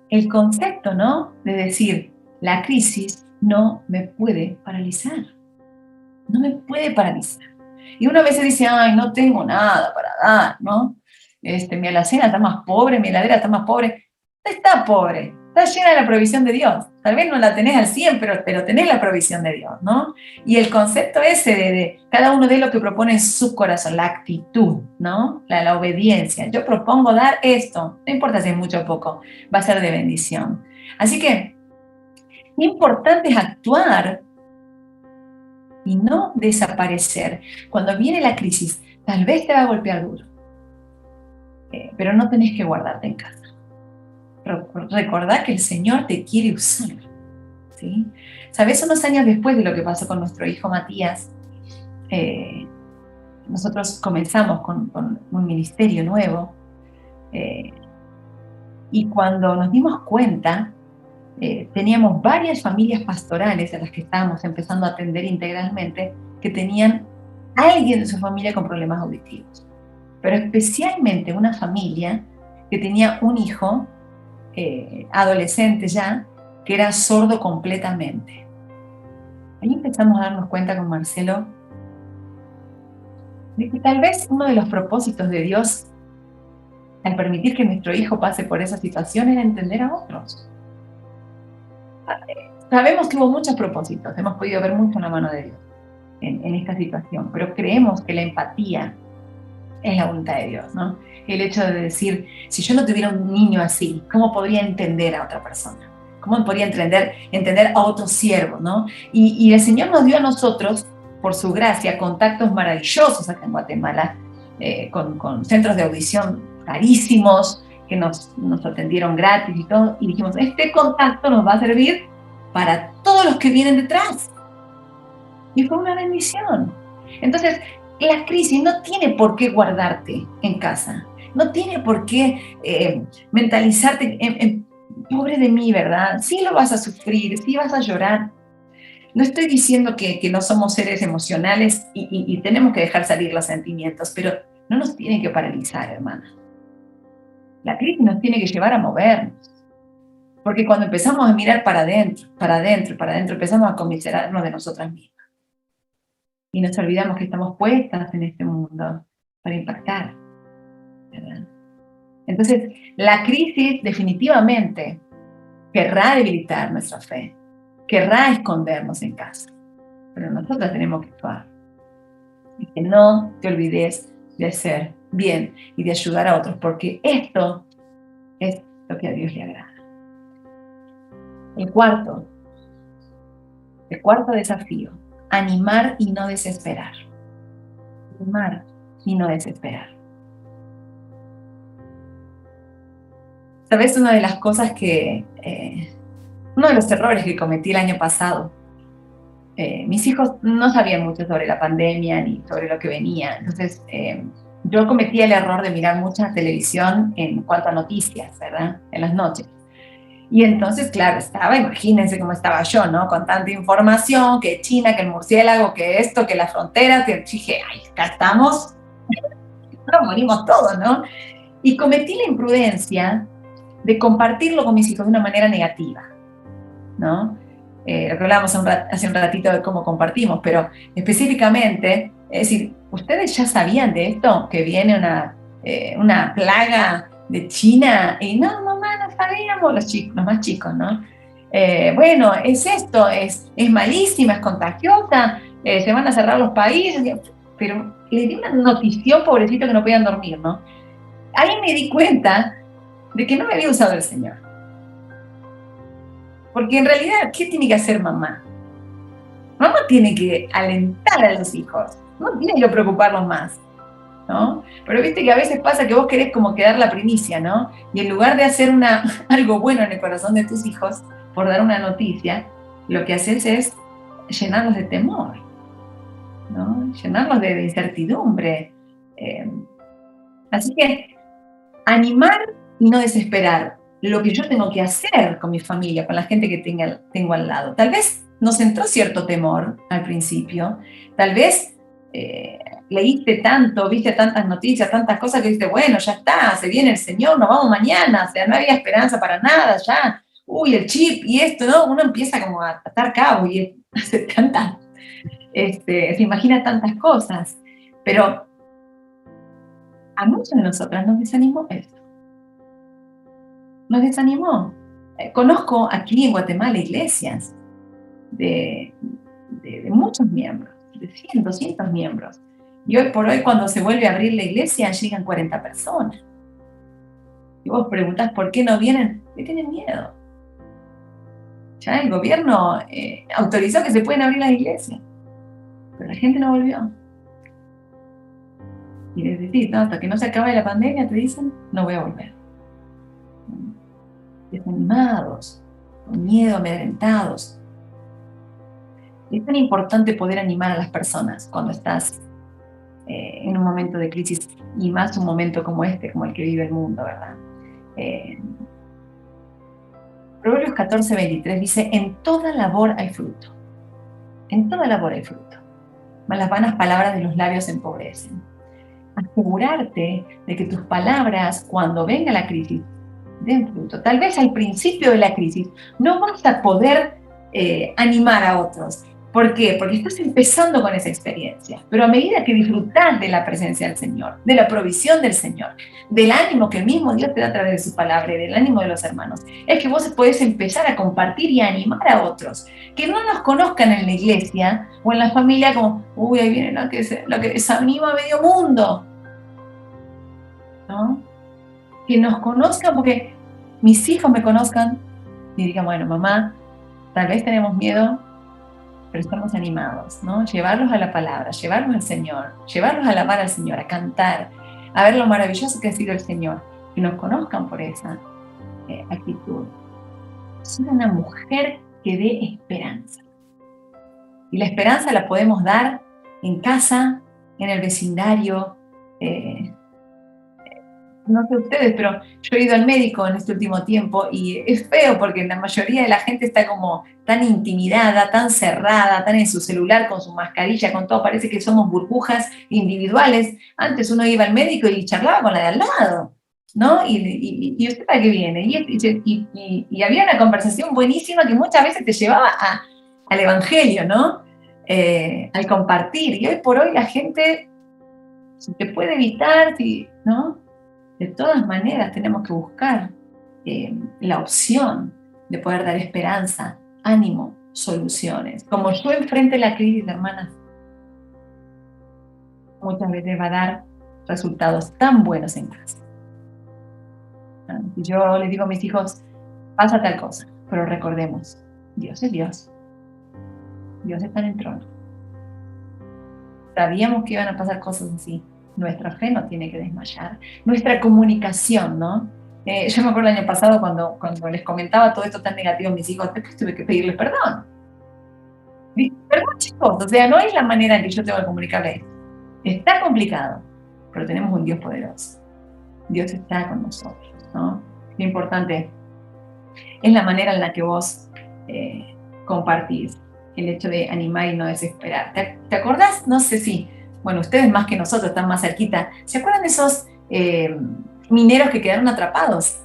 El concepto, ¿no? De decir, la crisis no me puede paralizar. No me puede paralizar. Y uno a veces dice, ay, no tengo nada para dar, ¿no? Mi alacena está más pobre, mi heladera está más pobre. No está pobre, está llena de la provisión de Dios. Tal vez no la tenés al 100, pero tenés la provisión de Dios, ¿no? Y el concepto ese de cada uno de lo que propone en su corazón, la actitud, ¿no? La obediencia. Yo propongo dar esto, no importa si es mucho o poco, va a ser de bendición. Así que, importante es actuar y no desaparecer. Cuando viene la crisis, tal vez te va a golpear duro, pero no tenés que guardarte en casa. Recordá que el Señor te quiere usar. ¿Sí? ¿Sabes? Unos años después de lo que pasó con nuestro hijo Matías, nosotros comenzamos con un ministerio nuevo y cuando nos dimos cuenta, teníamos varias familias pastorales a las que estábamos empezando a atender integralmente que tenían a alguien de su familia con problemas auditivos, pero especialmente una familia que tenía un hijo adolescente ya, que era sordo completamente. Ahí empezamos a darnos cuenta con Marcelo de que tal vez uno de los propósitos de Dios al permitir que nuestro hijo pase por esa situación era entender a otros. Sabemos que hubo muchos propósitos, hemos podido ver mucho la mano de Dios en esta situación, pero creemos que la empatía es la voluntad de Dios, ¿no? El hecho de decir, si yo no tuviera un niño así, ¿cómo podría entender a otra persona? ¿Cómo podría entender a otro siervo, ¿no? Y el Señor nos dio a nosotros, por su gracia, contactos maravillosos acá en Guatemala, con centros de audición carísimos, que nos atendieron gratis y todo, y dijimos, este contacto nos va a servir para todos los que vienen detrás. Y fue una bendición. Entonces, la crisis no tiene por qué guardarte en casa, no tiene por qué mentalizarte en pobre de mí, ¿verdad? Sí lo vas a sufrir, sí vas a llorar. No estoy diciendo que no somos seres emocionales y tenemos que dejar salir los sentimientos, pero no nos tienen que paralizar, hermana. La crisis nos tiene que llevar a movernos. Porque cuando empezamos a mirar para adentro, empezamos a conmiserarnos de nosotras mismas. Y nos olvidamos que estamos puestas en este mundo para impactar, ¿verdad? Entonces, la crisis definitivamente querrá debilitar nuestra fe, querrá escondernos en casa, pero nosotras tenemos que actuar. Y que no te olvides de hacer bien y de ayudar a otros, porque esto es lo que a Dios le agrada. El cuarto desafío, animar y no desesperar. Animar y no desesperar. ¿Sabes? Una de las cosas uno de los errores que cometí el año pasado, mis hijos no sabían mucho sobre la pandemia ni sobre lo que venía, entonces yo cometí el error de mirar mucha televisión en cuanto a noticias, ¿verdad? En las noches. Y entonces, claro, imagínense cómo estaba yo, ¿no? Con tanta información, que China, que el murciélago, que esto, que las fronteras, que dije, ay, acá estamos, no, morimos todos, ¿no? Y cometí la imprudencia de compartirlo con mis hijos de una manera negativa, ¿no? Lo que hablábamos hace un ratito de cómo compartimos, pero específicamente, es decir, ¿ustedes ya sabían de esto? Que viene una plaga de China, y no, mamá, no sabíamos, los más chicos, ¿no? Bueno, es esto, es malísima, es contagiosa, se van a cerrar los países, pero le di una notición, pobrecito, que no podían dormir, ¿no? Ahí me di cuenta de que no me había usado el Señor. Porque en realidad, ¿qué tiene que hacer mamá? Mamá tiene que alentar a los hijos, no tiene que preocuparlos más, ¿no? Pero viste que a veces pasa que vos querés como que dar la primicia, ¿no? Y en lugar de hacer algo bueno en el corazón de tus hijos, por dar una noticia, lo que haces es llenarlos de temor, ¿no? Llenarlos de incertidumbre. Así que animar y no desesperar. Lo que yo tengo que hacer con mi familia, con la gente que tengo al lado. Tal vez nos entró cierto temor al principio, tal vez leíste tanto, viste tantas noticias, tantas cosas que dijiste, bueno, ya está, se viene el Señor, nos vamos mañana, o sea, no había esperanza para nada, ya, uy, el chip y esto, ¿no? Uno empieza como a atar cabo y hace tantas, se imagina tantas cosas, pero a muchos de nosotras nos desanimó esto. Nos desanimó. Conozco aquí en Guatemala iglesias de muchos miembros, de 100, 200 miembros. Y hoy por hoy, cuando se vuelve a abrir la iglesia, llegan 40 personas. Y vos preguntás por qué no vienen, porque tienen miedo. Ya el gobierno autorizó que se pueden abrir las iglesias, pero la gente no volvió. Y les decís, no, hasta que no se acabe la pandemia, te dicen, no voy a volver. Desanimados, con miedo, amedrentados. Es tan importante poder animar a las personas cuando estás en un momento de crisis, y más un momento como este, como el que vive el mundo, ¿verdad? Proverbios 14:23 dice, en toda labor hay fruto. En toda labor hay fruto. Mas las vanas palabras de los labios empobrecen. Asegurarte de que tus palabras, cuando venga la crisis, den fruto. Tal vez al principio de la crisis no vas a poder animar a otros. ¿Por qué? Porque estás empezando con esa experiencia. Pero a medida que disfrutás de la presencia del Señor, de la provisión del Señor, del ánimo que el mismo Dios te da a través de su palabra y del ánimo de los hermanos, es que vos podés empezar a compartir y a animar a otros que no nos conozcan en la iglesia o en la familia como, uy, ahí viene lo que desanima a medio mundo, ¿no? Que nos conozcan, porque mis hijos me conozcan y digan, bueno, mamá, tal vez tenemos miedo, pero estamos animados, ¿no? Llevarlos a la palabra, llevarlos al Señor, llevarlos a alabar al Señor, a cantar, a ver lo maravilloso que ha sido el Señor, que nos conozcan por esa actitud. Soy una mujer que dé esperanza. Y la esperanza la podemos dar en casa, en el vecindario, no sé ustedes, pero yo he ido al médico en este último tiempo y es feo porque la mayoría de la gente está como tan intimidada, tan cerrada, tan en su celular, con su mascarilla, con todo, parece que somos burbujas individuales. Antes uno iba al médico y charlaba con la de al lado, ¿no? Y usted para qué viene. Y había una conversación buenísima que muchas veces te llevaba al evangelio, ¿no? Al compartir. Y hoy por hoy la gente, si te puede evitar, ¿no? De todas maneras tenemos que buscar la opción de poder dar esperanza, ánimo, soluciones. Como yo enfrente la crisis, hermanas, muchas veces va a dar resultados tan buenos en casa. Y yo les digo a mis hijos, pasa tal cosa, pero recordemos, Dios es Dios. Dios está en el trono. Sabíamos que iban a pasar cosas así. Nuestra fe no tiene que desmayar. Nuestra comunicación, ¿no? Yo me acuerdo el año pasado cuando les comentaba todo esto tan negativo a mis hijos, después tuve que pedirles perdón. Perdón, chicos, o sea, no es la manera en que yo tengo que comunicarles esto. Está complicado, pero tenemos un Dios poderoso. Dios está con nosotros, ¿no? Qué importante es la manera en la que vos compartís el hecho de animar y no desesperar. ¿Te acordás? No sé si, bueno, ustedes más que nosotros están más cerquita. ¿Se acuerdan de esos mineros que quedaron atrapados?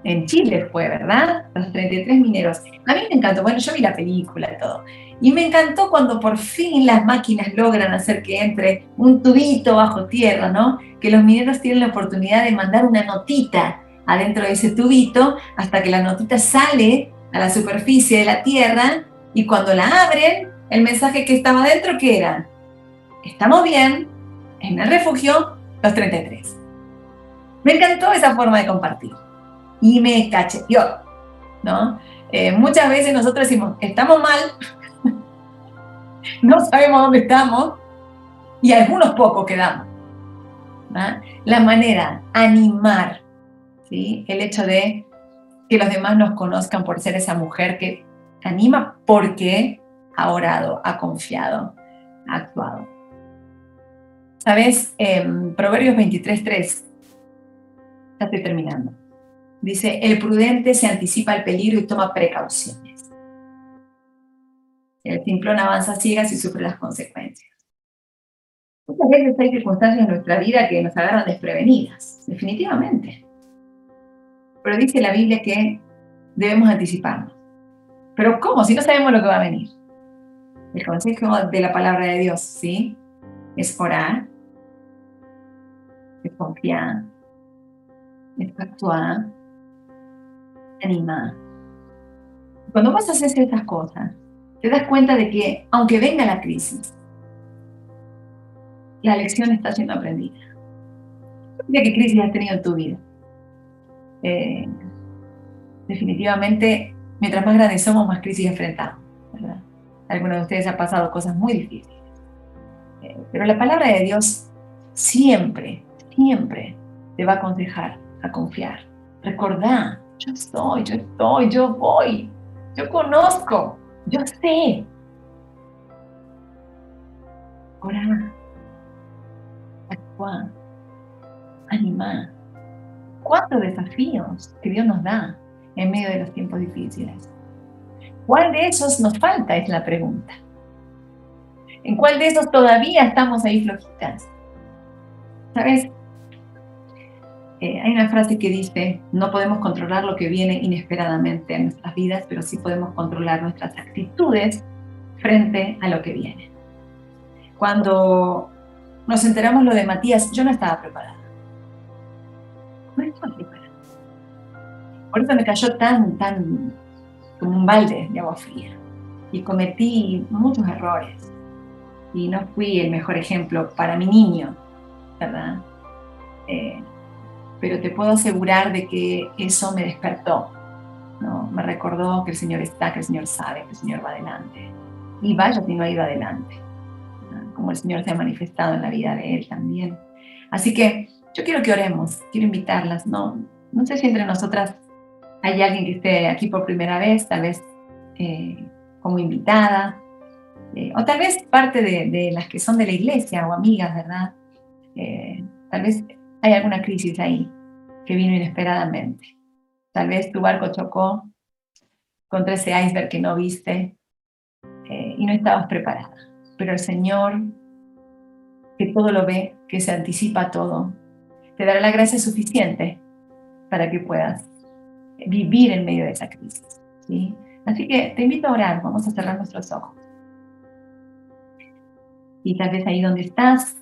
En Chile fue, ¿verdad? Los 33 mineros. A mí me encantó, bueno, yo vi la película y todo. Y me encantó cuando por fin las máquinas logran hacer que entre un tubito bajo tierra, ¿no? Que los mineros tienen la oportunidad de mandar una notita adentro de ese tubito hasta que la notita sale a la superficie de la tierra y cuando la abren, el mensaje que estaba adentro, ¿qué era? Estamos bien, en el refugio, los 33. Me encantó esa forma de compartir. y me cacheteó, ¿no? Muchas veces nosotros decimos, estamos mal, no sabemos dónde estamos, y algunos pocos quedamos. ¿No? La manera, animar, ¿sí? El hecho de que los demás nos conozcan por ser esa mujer que anima porque ha orado, ha confiado, ha actuado. ¿Sabes? Proverbios 23:3, ya estoy terminando. Dice, el prudente se anticipa al peligro y toma precauciones. El simplón avanza a ciegas y sufre las consecuencias. Muchas veces hay circunstancias en nuestra vida que nos agarran desprevenidas, definitivamente. Pero dice la Biblia que debemos anticiparnos. ¿Pero cómo? Si no sabemos lo que va a venir. El consejo de la palabra de Dios, ¿sí? Es orar, es confiar, es actuar, animar. Cuando vos haces estas cosas, te das cuenta de que, aunque venga la crisis, la lección está siendo aprendida. Mira qué crisis has tenido en tu vida. Definitivamente, mientras más grandes somos, más crisis enfrentamos, ¿verdad? Algunos de ustedes han pasado cosas muy difíciles. Pero la palabra de Dios siempre, siempre te va a aconsejar a confiar. Recordá, yo estoy, yo voy, yo conozco, yo sé. Orá, actúa, animá. ¿Cuántos desafíos que Dios nos da en medio de los tiempos difíciles? ¿Cuál de esos nos falta? Es la pregunta. ¿En cuál de esos todavía estamos ahí flojitas? ¿Sabes? Hay una frase que dice, no podemos controlar lo que viene inesperadamente en nuestras vidas, pero sí podemos controlar nuestras actitudes frente a lo que viene. Cuando nos enteramos lo de Matías, yo no estaba preparada. No estaba preparada. Por eso me cayó tan como un balde de agua fría. Y cometí muchos errores. Y no fui el mejor ejemplo para mi niño, ¿verdad? Pero te puedo asegurar de que eso me despertó, ¿no? Me recordó que el Señor está, que el Señor sabe, que el Señor va adelante. Y vaya si no ha ido adelante, ¿no? Como el Señor se ha manifestado en la vida de él también. Así que yo quiero que oremos, quiero invitarlas, ¿no? No sé si entre nosotras hay alguien que esté aquí por primera vez, tal vez como invitada, o tal vez parte de las que son de la iglesia o amigas, ¿verdad? Tal vez hay alguna crisis ahí que vino inesperadamente. Tal vez tu barco chocó contra ese iceberg que no viste y no estabas preparada. Pero el Señor, que todo lo ve, que se anticipa a todo, te dará la gracia suficiente para que puedas vivir en medio de esa crisis, ¿sí? Así que te invito a orar, vamos a cerrar nuestros ojos. Y tal vez ahí donde estás,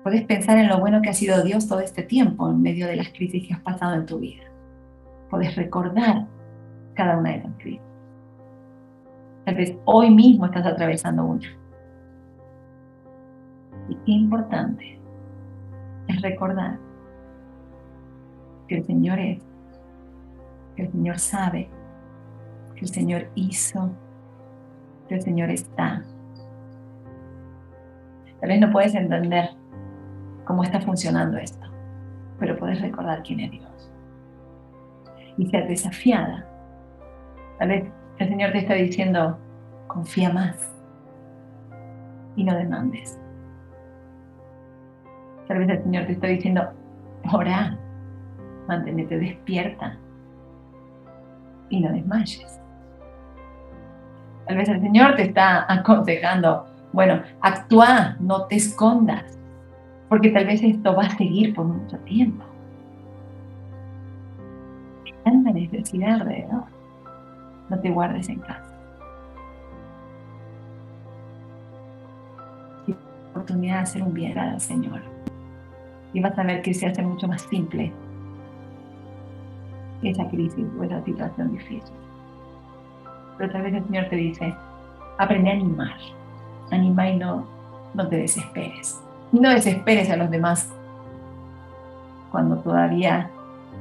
puedes pensar en lo bueno que ha sido Dios todo este tiempo en medio de las crisis que has pasado en tu vida. Puedes recordar cada una de esas crisis. Tal vez hoy mismo estás atravesando una. Y qué importante es recordar que el Señor es, que el Señor sabe, que el Señor hizo, que el Señor está. Tal vez no puedes entender cómo está funcionando esto, pero puedes recordar quién es Dios y ser desafiada. Tal vez el Señor te está diciendo, confía más y no demandes. Tal vez el Señor te está diciendo, ora, manténete despierta y no desmayes. Tal vez el Señor te está aconsejando, bueno, actúa, no te escondas, porque tal vez esto va a seguir por mucho tiempo. Hay tanta necesidad alrededor. No te guardes en casa. Tienes la oportunidad de hacer un bien al Señor. Y vas a ver que se hace mucho más simple esa crisis o esa situación difícil. Pero tal vez el Señor te dice, aprende a animar. Anima y no te desesperes. Y no desesperes a los demás cuando todavía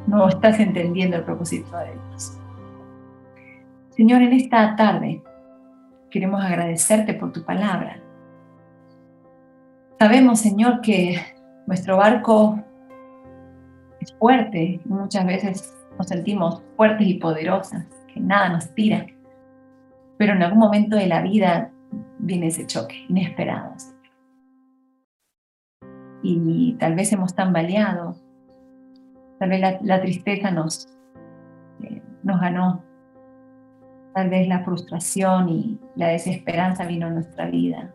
no estás entendiendo el propósito de Dios. Señor, en esta tarde queremos agradecerte por tu palabra. Sabemos, Señor, que nuestro barco es fuerte y muchas veces nos sentimos fuertes y poderosas, que nada nos tira. Pero en algún momento de la vida viene ese choque inesperado. Y tal vez hemos tambaleado, tal vez la tristeza nos ganó, tal vez la frustración y la desesperanza vino a nuestra vida.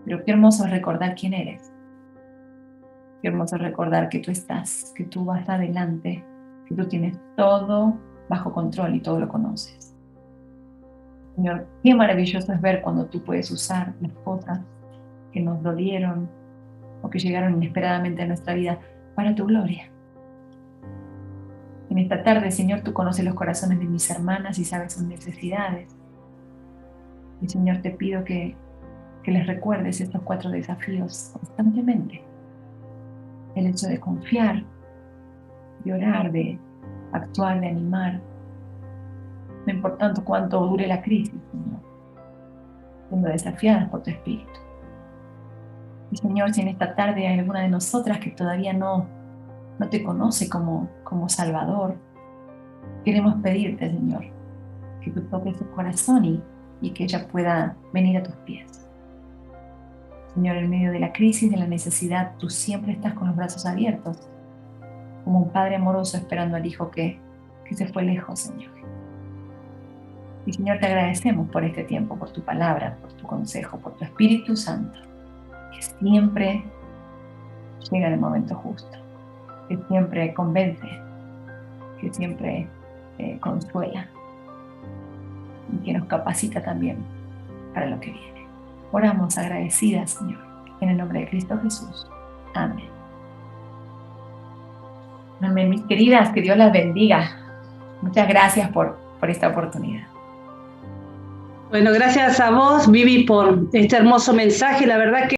Pero qué hermoso es recordar quién eres. Qué hermoso es recordar que tú estás, que tú vas adelante, que tú tienes todo bajo control y todo lo conoces. Señor, qué maravilloso es ver cuando tú puedes usar las cosas que nos dolieron o que llegaron inesperadamente a nuestra vida para tu gloria. En esta tarde, Señor, tú conoces los corazones de mis hermanas y sabes sus necesidades. Y, Señor, te pido que les recuerdes estos 4 desafíos constantemente. El hecho de confiar, de orar, de actuar, de animar. No importa cuánto dure la crisis, Señor, siendo desafiadas por tu Espíritu. Y, Señor, si en esta tarde hay alguna de nosotras que todavía no te conoce como Salvador, queremos pedirte, Señor, que tú toques su corazón y que ella pueda venir a tus pies. Señor, en medio de la crisis, de la necesidad, tú siempre estás con los brazos abiertos, como un padre amoroso esperando al hijo que se fue lejos, Señor. Y, Señor, te agradecemos por este tiempo, por tu palabra, por tu consejo, por tu Espíritu Santo, que siempre llega en el momento justo, que siempre convence, que siempre consuela y que nos capacita también para lo que viene. Oramos agradecidas, Señor, en el nombre de Cristo Jesús. Amén. Amén, mis queridas, que Dios las bendiga. Muchas gracias por esta oportunidad. Bueno, gracias a vos, Vivi, por este hermoso mensaje. La verdad que